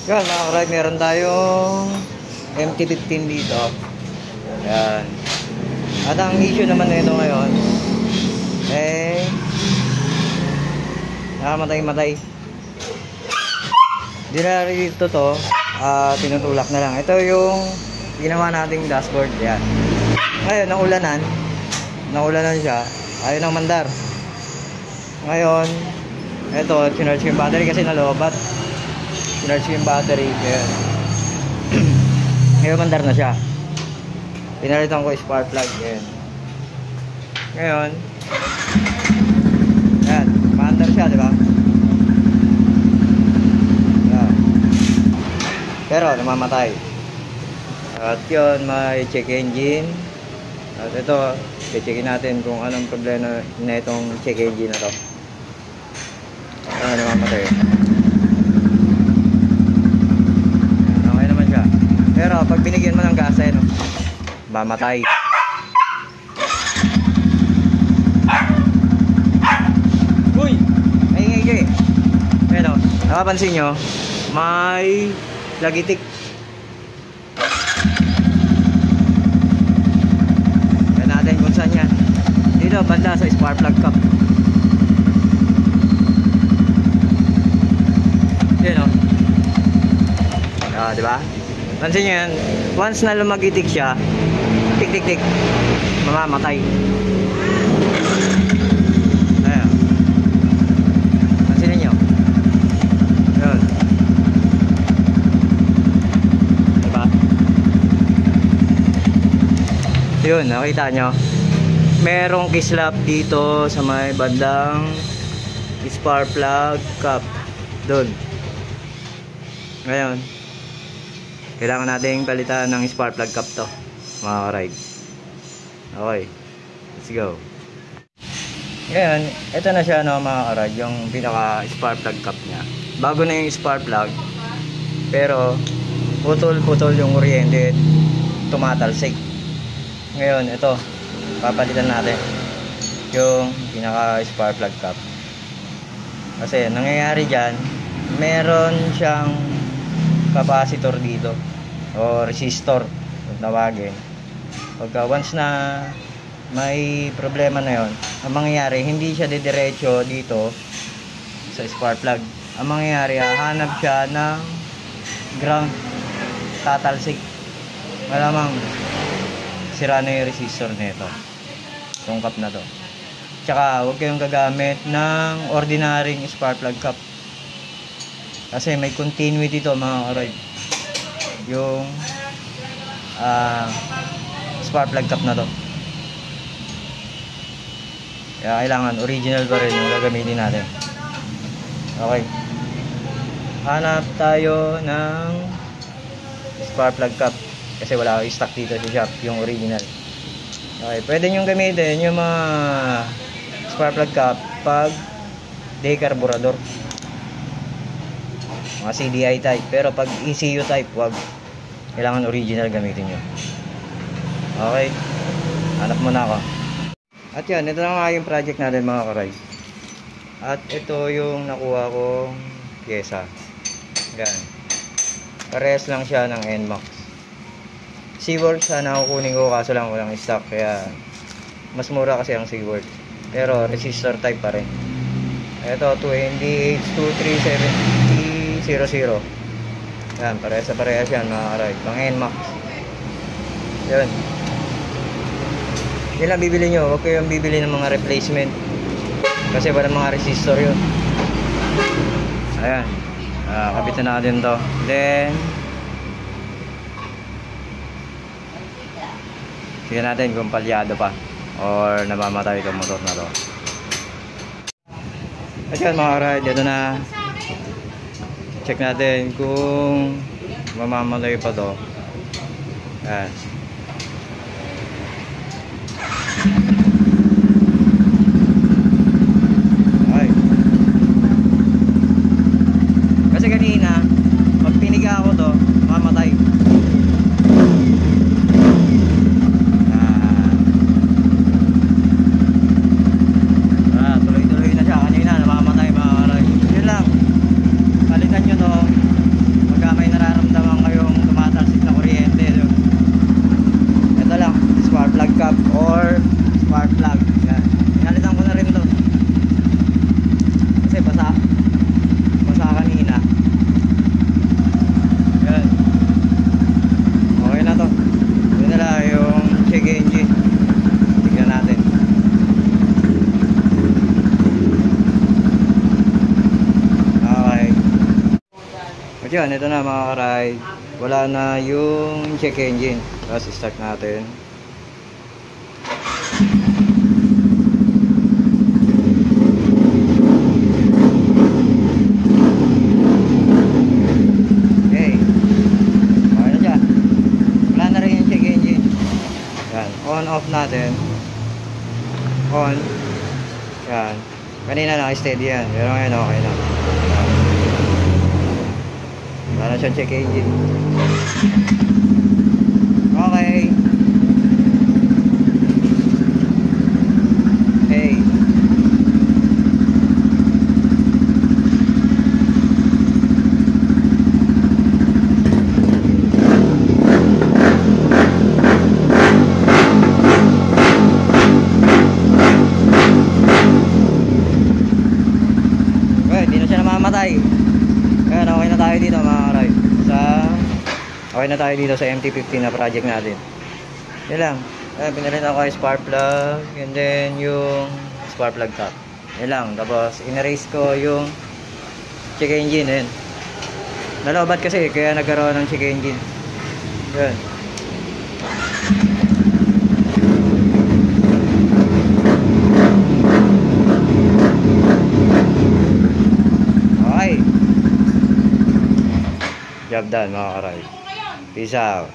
Yan mga karag, meron tayong MT-15 dito. Yan. At ang issue naman nito ngayon nakamatay-matay. Di na dito to, tinutulak na lang. Ito yung ginawa nating dashboard. Yan. Ngayon, naulanan siya. Ayaw ng mandar. Ngayon, ito, sinarge yung battery kasi nalobat. Sinarge yung battery. Ayan. Ngayon, mandar na siya. Pinalitan ko yung spark plug. Ayan. Ngayon, ayan, mandar siya, di ba? Ayan. Pero, namamatay. At yun, may check engine. At ito, checkin natin kung anong problema na itong check engine na to. Namamatay. Okay naman siya. Pero pag binigyan mo ng gas, no, mamatay. Uy! Ay ingay. Pero, nakapansin nyo, may lagitik. Yan natin kung saan yan. Dito, banda sa spark plug cap. Yan o. Diba? Pansin nyo yan. Once na lumagitik siya, tik tik tik, mamamatay. Ayan. Pansinin nyo. Yun. Diba? Yun, nakita nyo. Merong kislap dito sa may bandang spark plug cap. Doon. Ngayon, kailangan nating palitan ng spark plug cap to, mga ka-ride. Okay, let's go. Ngayon, ito na siya, no, mga ka-ride, yung pinaka spark plug cap nya. Bago na yung spark plug, pero putol-putol yung kuryente, tumatalsik. Ngayon, ito, papalitan natin yung pinaka spark plug cap. Kasi nangyayari dyan, meron siyang capacitor dito o resistor kung tawagin. Pagka once na may problema na yon, ang mangyayari, hindi siya didiretso dito sa spark plug. Ang mangyayari, hahanap siya ng ground, tatalsik. Malamang sira na yung resistor nito, itong cap na to. Tsaka huwag kayong gagamit ng ordinaryong spark plug cap kasi may continuity ito, mga ka-ride, yung spark plug cap na to. Kaya kailangan original pa rin yung gagamitin natin. Okay, hanap tayo ng spark plug cap kasi wala akong stock dito sa shop, yung original. Okay, pwede nyo gamitin yung mga spark plug cap pag day carburetor, mga CDI type. Pero pag ECU type, wag. Kailangan original gamitin nyo. Okay, hanap muna ako. At yan, ito na nga yung project natin, mga ka-ride. At ito yung nakuha kong pyesa. Yan, parehas lang siya ng NMAX. Seaworth sana kukunin ko, kaso lang walang stock, kaya mas mura kasi ang Seaworth. Pero resistor type pa rin. Ito 20H237000. Yan, parehas sa parehas yan, mga ka-ride, pang NMAX. Yun, yun lang bibili nyo. Huwag kayong bibili ng mga replacement kasi walang mga resistor yun. Ayan, kabitan natin to. Then tingnan natin kung palyado pa or namamatay itong motor na to. At yan, mga ka-ride, ito na. Check natin kung mamamatay pa to. Ayan. Okay. Kasi kanina pag piniga ako to, mamamatay. Tuloy-tuloy na siya. Kanina namamatay, mga ka-ride. Yun lang, palitan nyo to pagka may yun, ito na mga ka-ride. Wala na yung check engine. Tapos start natin. Okay. Okay na siya. Wala na rin yung check engine. Yan. On off natin. On. Yan. Kanina naka-steady yan. Pero ngayon okay na. Yan. Wala na siyang check engine. Okay. Hey. Hindi na siya namamatay. Kaya okay na tayo dito mga ka-ride. Okay na tayo dito sa MT-15 na project natin. Yan lang. Pinalitan ako yung spark plug and then yung spark plug top. Yan lang. Tapos in-erase ko yung check engine. Yan. Nalobat kasi kaya nagkaroon ng check engine. Yan. Okay. Job done mga ka-ride. Peace out.